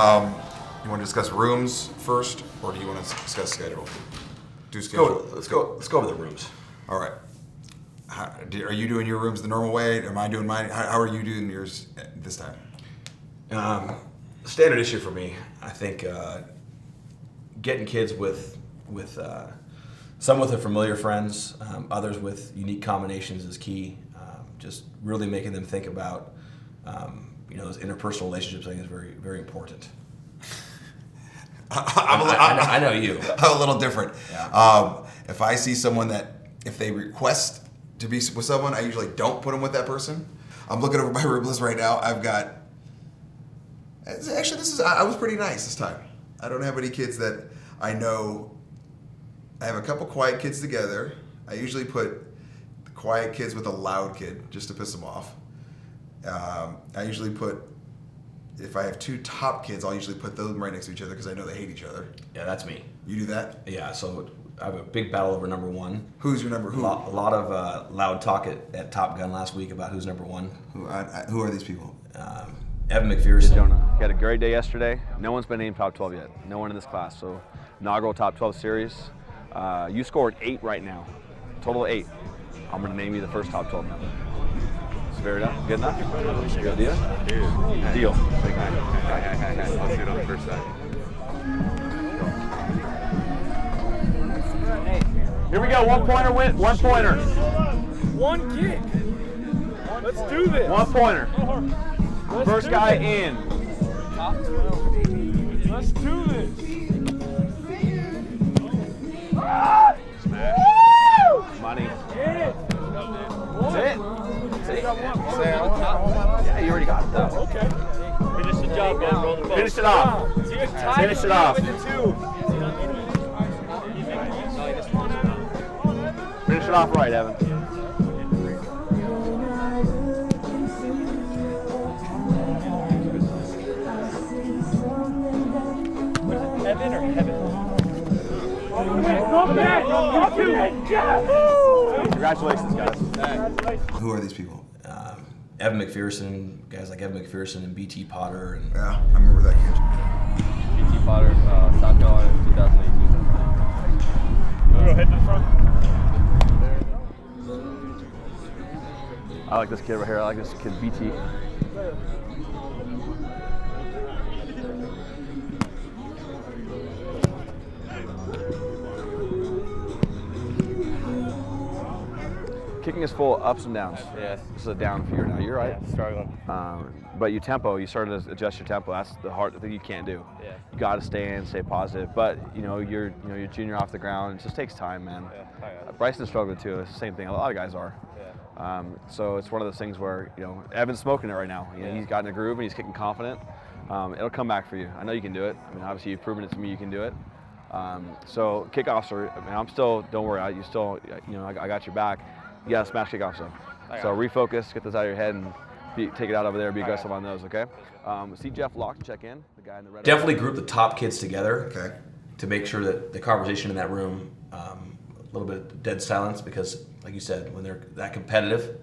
You want to discuss rooms first, or do you want to discuss schedule? Let's go over the rooms. All right. Are you doing your rooms the normal way? Am I doing mine? How are you doing yours this time? Standard issue for me. I think getting kids with some with their familiar friends, others with unique combinations is key. Just really making them think about those interpersonal relationships. I think is very, very important. I know you. I'm a little different. Yeah. If I see someone if they request to be with someone, I usually don't put them with that person. I'm looking over my room list right now. I've got. Actually, I was pretty nice this time. I don't have any kids that I know. I have a couple quiet kids together. I usually put the quiet kids with a loud kid just to piss them off. I usually put, if I have two top kids, I'll usually put them right next to each other because I know they hate each other. Yeah, that's me. You do that? Yeah, so I have a big battle over number one. Who's your number? Who? A lot of loud talk at Top Gun last week about who's number one. Who are these people? Evan McPherson. Jonah. He had a great day yesterday. No one's been named top 12 yet. No one in this class. So inaugural top 12 series. You scored 8 right now. Total of 8. I'm going to name you the first top 12 now. Fair enough? Good enough? Good deal? Deal. Let's do it on the first side. Here we go. 1 pointer win. 1 pointer. One kick. Let's do this. 1 pointer. First guy in. Let's do this. Smash. Money. That's it. Yeah, you already got it though. Okay. Finish the job, bro. Roll the ball. Finish it off. Finish it off. Finish it off right, Evan. Evan or Heaven? Congratulations, guys. Who are these people? Evan McPherson, guys like Evan McPherson and BT Potter. And Yeah, I remember that kid. BT Potter, South Carolina, 2018. Head to the front. I like this kid right here. I like this kid, BT. Kicking is full of ups and downs. Yes. This is a down for you now. You're right. Yeah, struggling. But you started to adjust your tempo. That's the hard thing you can't do. Yeah. You got to stay in, stay positive. But you're junior off the ground. It just takes time, man. Yeah. Bryson's struggling too. It's the same thing. A lot of guys are. Yeah. So it's one of those things where Evan's smoking it right now. Yeah. He's gotten a groove and he's kicking confident. It'll come back for you. I know you can do it. I mean, obviously you've proven it to me you can do it. So kickoffs are. I mean, I'm still. Don't worry. I got your back. You gotta smash kickoffs though. So refocus, get those out of your head, and take it out over there. Be aggressive on those, okay? See Jeff Locke check in, the guy in the red. definitely group the top kids together. Okay. To make sure that the conversation in that room, a little bit of dead silence, because like you said, when they're that competitive,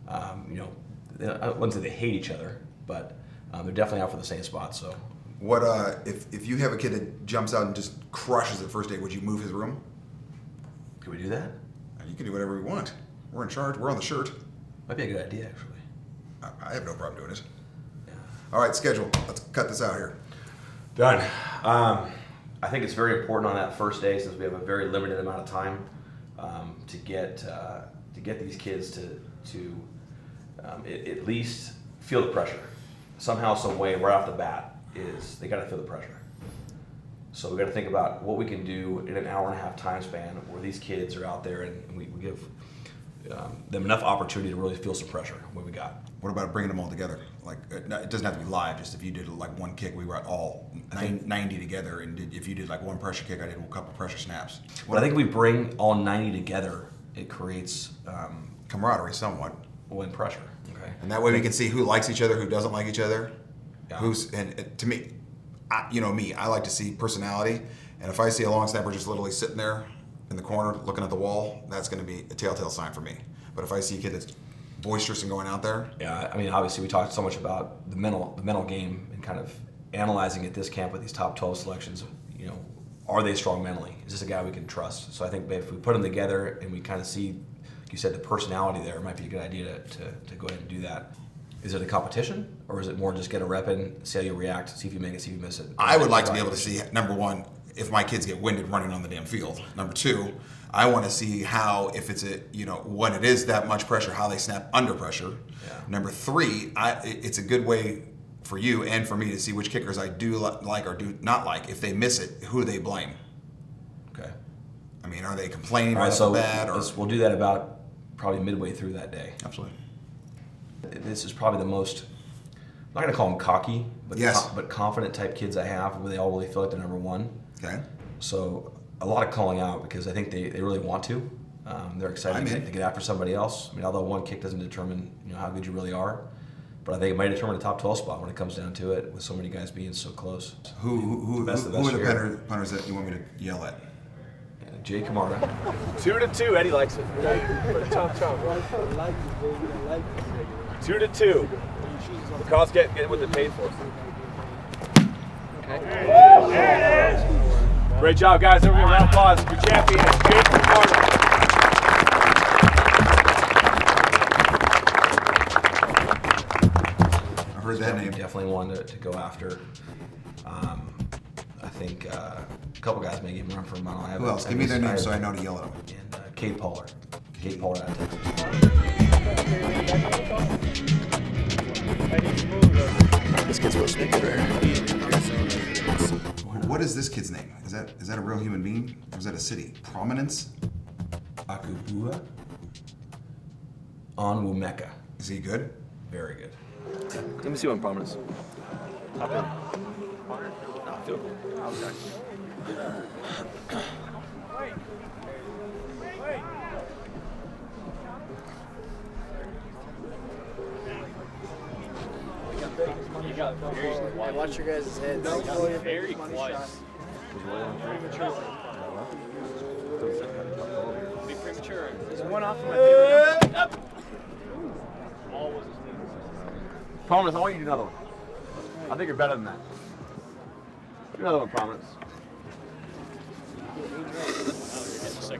I wouldn't say they hate each other, but they're definitely out for the same spot. So, What if you have a kid that jumps out and just crushes it first day, would you move his room? can we do that? You can do whatever we want. We're in charge. We're on the shirt. Might be a good idea, actually. I have no problem doing it. Yeah. All right, schedule. Let's cut this out here. Done. I think it's very important on that first day, since we have a very limited amount of time, to get these kids to at least feel the pressure. Somehow, some way, right off the bat, is they got to feel the pressure. So we got to think about what we can do in an hour and a half time span where these kids are out there, and we give them enough opportunity to really feel some pressure. What we got. What about bringing them all together? Like, it doesn't have to be live. Just if you did like one kick, we were all 90 together, and if you did like one pressure kick, I did a couple pressure snaps. But I think if we bring all 90 together, it creates camaraderie somewhat. win pressure. Okay. And that way we can see who likes each other, who doesn't like each other. Yeah. And to me, I like to see personality. And if I see a long snapper just literally sitting there in the corner looking at the wall, that's going to be a telltale sign for me. But if I see a kid that's boisterous and going out there, Yeah, I mean, obviously we talked so much about the mental game and kind of analyzing at this camp with these top 12 selections, are they strong mentally? Is this a guy we can trust? So I think if we put them together and we kind of see, like you said, the personality there, it might be a good idea to go ahead and do that. Is it a competition, or is it more just get a rep in, see how you react, see if you make it, see if you miss it? I would like to be able to see, number one, if my kids get winded running on the damn field. Number two, I want to see how, if it's when it is that much pressure, how they snap under pressure. Yeah. Number three, it's a good way for you and for me to see which kickers I do like or do not like. If they miss it, who they blame. Okay. I mean, are they complaining All right, right so bad? Or we'll do that about probably midway through that day. absolutely. This is probably the most, I'm not going to call them cocky, but, Yes. but confident type kids I have, where they all really feel like they're number one. Okay. So a lot of calling out because I think they really want to. They're excited to get after somebody else. I mean, although one kick doesn't determine how good you really are, but I think it might determine a top 12 spot when it comes down to it, with so many guys being so close. Who Best of the are best the here. punters that you want me to yell at? Jay Kamara. 2-2. Eddie likes it. Chomp, chomp. 2-2. The cost get what they paid for. Great job, guys. Everybody, round of applause. Your champion is Jay Kamara. I've heard that name. Definitely one to go after. I think a couple guys may give him a run for a mile. Who else? Give me their names so I know to yell at them. And Cade Poller. Cade Poller out of Texas. This kid's supposed to be good. What is this kid's name? Is that a real human being? Or is that a city? Prominence? Akubua Onwumeka. Is he good? Very good. Let me see one prominence. Watch your guys' heads. Very quiet. Be premature. There's one off of my favorite. Prominence, I want you to do another one. I think you're better than that. Do another one, Prominence.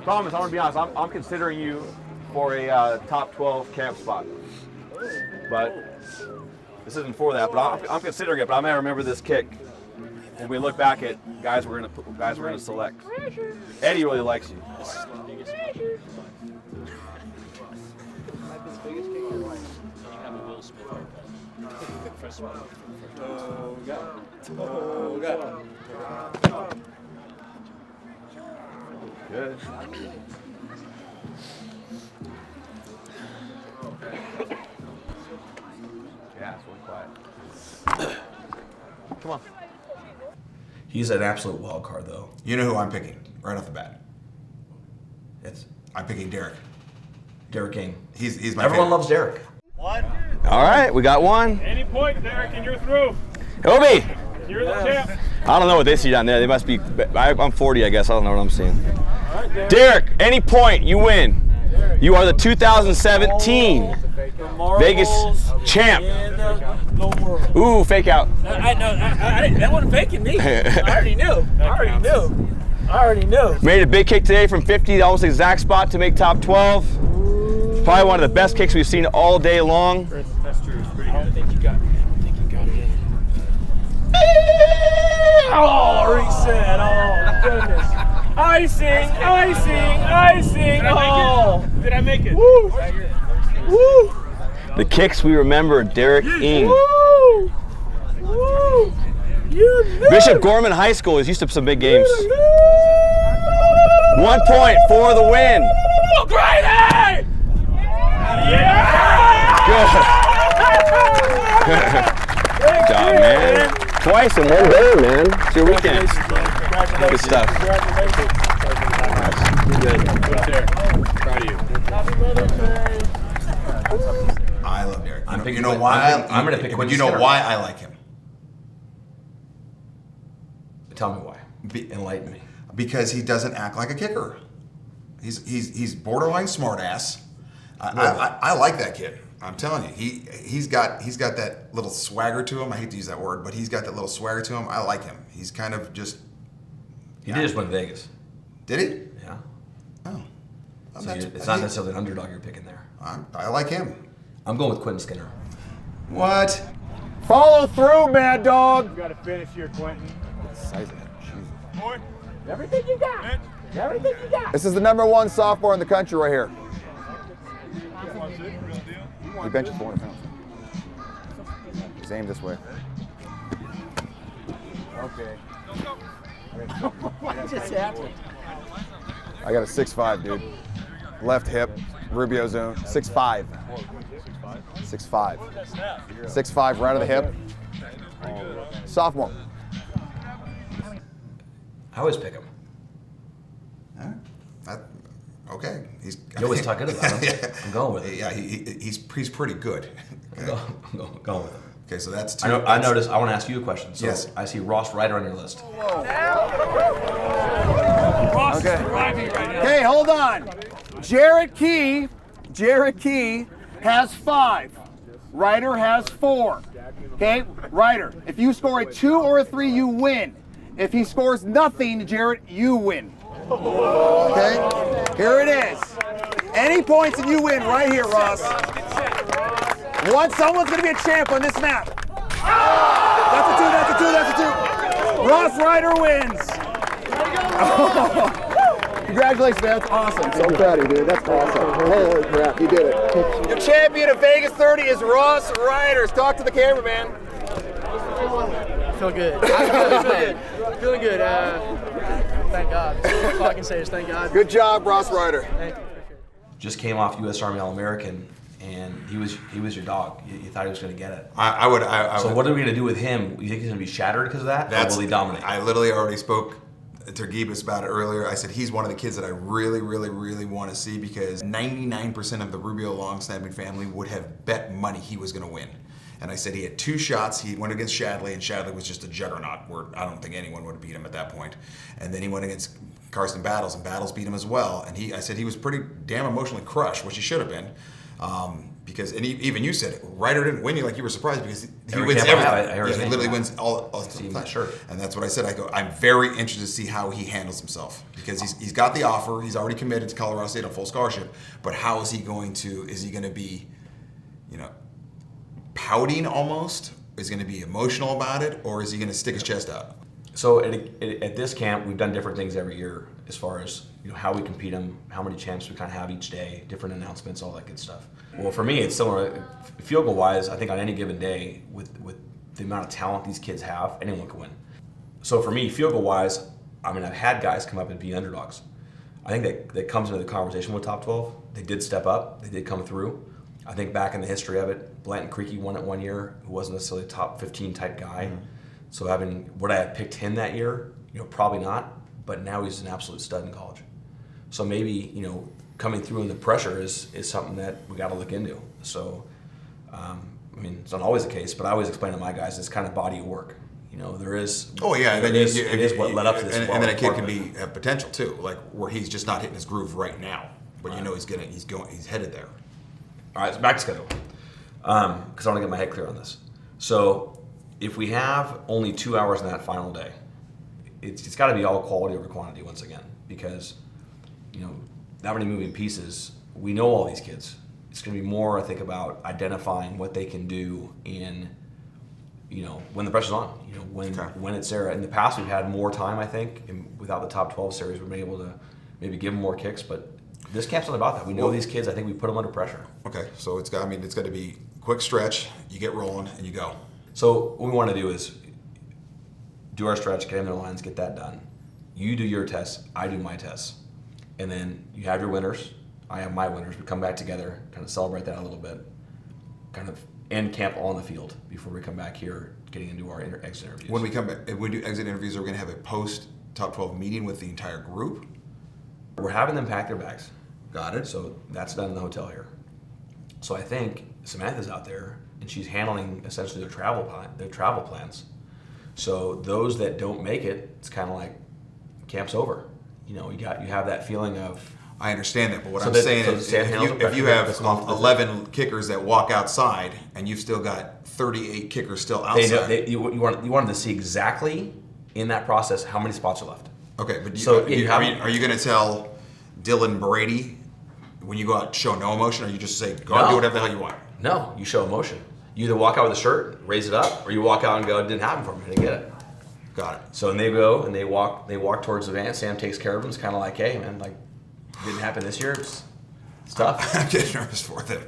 Prominence, I want to be honest. I'm considering you for a top 12 camp spot. But this isn't for that. But I'm considering it. But I'm gonna remember this kick when we look back at guys we're gonna select. Eddie really likes you. Good. Yeah, it's really quiet. Come on. He's an absolute wild card, though. You know who I'm picking right off the bat? I'm picking Derek. Derek King. He's my Everyone favorite. loves Derek. All right, we got one. Any point, Derek, and you're through. Obi! You're the champ. I don't know what they see down there. They must be. I'm 40, I guess. I don't know what I'm seeing. Derek, any point, you win. You are the 2017 Vegas champ. Ooh, fake out. That wasn't faking me. I already knew. Made a big kick today from 50, almost the exact spot to make top 12. Probably one of the best kicks we've seen all day long. That's true. It's pretty good. I think you got it. Oh, reset. Oh, goodness. Icing. Oh. Did I make it? Woo. Woo. The kicks we remember, Derek Ing. Woo! You knew. Bishop Gorman High School is used to some big games. 1 point for the win. Grady! Yeah! Good job, man. Twice in one day, man. It's your weekend. Good stuff. Proud of you. I love Derek. I'm picking You know Quinn- why? I'm gonna pick Quinn You know Skinner. why I like him? Tell me why. Enlighten me. Because he doesn't act like a kicker. He's borderline smartass. I like that kid. I'm telling you, he's got that little swagger to him. I hate to use that word, but he's got that little swagger to him. I like him. He's kind of just. He did just win Vegas. Did he? Yeah. Oh. So it's not necessarily an underdog you're picking there. I like him. I'm going with Quentin Skinner. What? Follow through, Mad Dog. You got to finish here, Quentin. Boy. Everything you got. Everything you got. This is the #1 sophomore in the country right here. He benches 400 pounds. He's aimed this way. Okay. What just happened? I got a 6'5", dude. Left hip, Rubio zone, 6'5". 6'5". 6'5", right of the hip. Sophomore. I always pick him. Okay. You always talk good about him. Yeah. I'm going with it. Yeah, he's pretty good. Okay. I'm going with it. Okay, so that's two. I noticed. I want to ask you a question. So Yes. I see Ross Ryder on your list. Okay. Okay, hold on. Jarrett Key has 5. Ryder has 4. Okay, Ryder, if you score a 2 or a 3, you win. If he scores nothing, Jarrett, you win. Okay, here it is. Any points and you win right here, Ross. Someone's gonna be a champ on this map. That's a 2. Ross Ryder wins. Congratulations, man. That's awesome. So proud of you, dude. That's awesome. Holy crap, you did it. Your champion of Vegas 30 is Ross Ryder. Talk to the camera, man. I feel good. Feeling good. Thank God. That's all I can say is thank God. Good job, Ross Ryder. Thank you. Just came off U.S. Army All-American, and he was your dog. You thought he was going to get it. I would. So what are we going to do with him? You think he's going to be shattered because of that? Or will he dominate? I literally already spoke to Gibas about it earlier. I said he's one of the kids that I really, really, really want to see because 99% of the Rubio Long Snapping family would have bet money he was going to win. And I said he had 2 shots. He went against Shadley, and Shadley was just a juggernaut where I don't think anyone would have beat him at that point. And then he went against Carson Battles, and Battles beat him as well. And I said he was pretty damn emotionally crushed, which he should have been. Because, and even you said it, Ryder didn't win you like you were surprised because he wins everything. He literally wins all the time. Sure. And that's what I said. I go, I'm very interested to see how he handles himself because he's got the offer. He's already committed to Colorado State on full scholarship. But how is he going to be, pouting almost? Is he going to be emotional about it, or is he going to stick his chest out? So at this camp, we've done different things every year as far as how we compete them, how many champs we kind of have each day, different announcements, all that good stuff. Well, for me, it's similar. Field goal wise, I think on any given day, with the amount of talent these kids have, anyone can win. So for me, field goal wise, I've had guys come up and be underdogs. I think that comes into the conversation with top 12. They did step up. They did come through. I think back in the history of it, Blanton Creaky won it one year, who wasn't necessarily a top 15 type guy. Mm-hmm. So would I have picked him that year? Probably not. But now he's an absolute stud in college. So maybe coming through in the pressure is something that we got to look into. So it's not always the case, but I always explain to my guys it's kind of body of work. There is. Oh yeah, it is what led up to this. And then a kid can have potential too, like where he's just not hitting his groove right now, but he's headed there. All right, so back to schedule, because I want to get my head clear on this. So if we have only 2 hours in that final day, it's got to be all quality over quantity once again, because that many moving pieces. We know all these kids. It's going to be more, I think, about identifying what they can do in, when the pressure's on. When it's there. In the past, we've had more time, I think, and without the top 12 series, we've been able to maybe give them more kicks, but. This camp's not about that. We know these kids. I think we put them under pressure. Okay, so it's got to be quick stretch. You get rolling and you go. So what we want to do is do our stretch, get in their lines, get that done. You do your tests. I do my tests, and then you have your winners. I have my winners. We come back together, kind of celebrate that a little bit, kind of end camp on the field before we come back here, getting into our exit interviews. When we come back, if we do exit interviews, are we going to have a post top 12 meeting with the entire group? We're having them pack their bags. Got it. So that's done in the hotel here. So I think Samantha's out there, and she's handling essentially their travel plans. So those that don't make it, it's kind of like camp's over. You have that feeling of I understand that, but what So I'm that- saying so is, the sand handles if you are have pressure, that's 11 kickers that walk outside, and you've still got 38 kickers still They know, outside. you wanted to see exactly in that process how many spots are left. Okay, but So, are you going to tell Dylan Brady when you go out show no emotion, or you just say go out and do whatever the hell you want? No, you show emotion. You either walk out with a shirt, raise it up, or you walk out and go, it didn't happen for me, I didn't get it. Got it. So then they go and they walk towards the van. Sam takes care of them. It's kind of like, hey man, like didn't happen this year. It's tough. I'm getting nervous for them.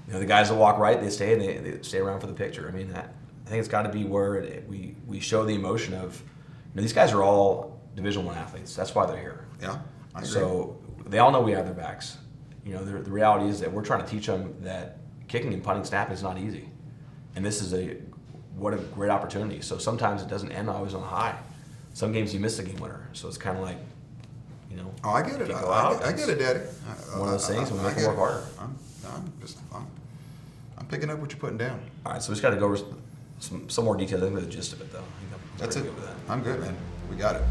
You know, the guys that walk right, they stay and they stay around for the picture. I mean, I think it's got to be where we show the emotion of, you know, these guys are all Division I athletes. That's why they're here. Yeah, I agree. So they all know we have their backs. You know, the reality is that we're trying to teach them that kicking and punting snapping is not easy, and this is what a great opportunity. So sometimes it doesn't end always on a high. Some games you miss the game winner. So it's kind of like, you know. Oh, I get it. can't go out. I get it, Daddy. One of those things. We I make get it work it. harder. I'm picking up what you're putting down. All right, so we just got to go over some more details. I think the gist of it, though. I think That's pretty it. good with that. I'm good, man. We got it.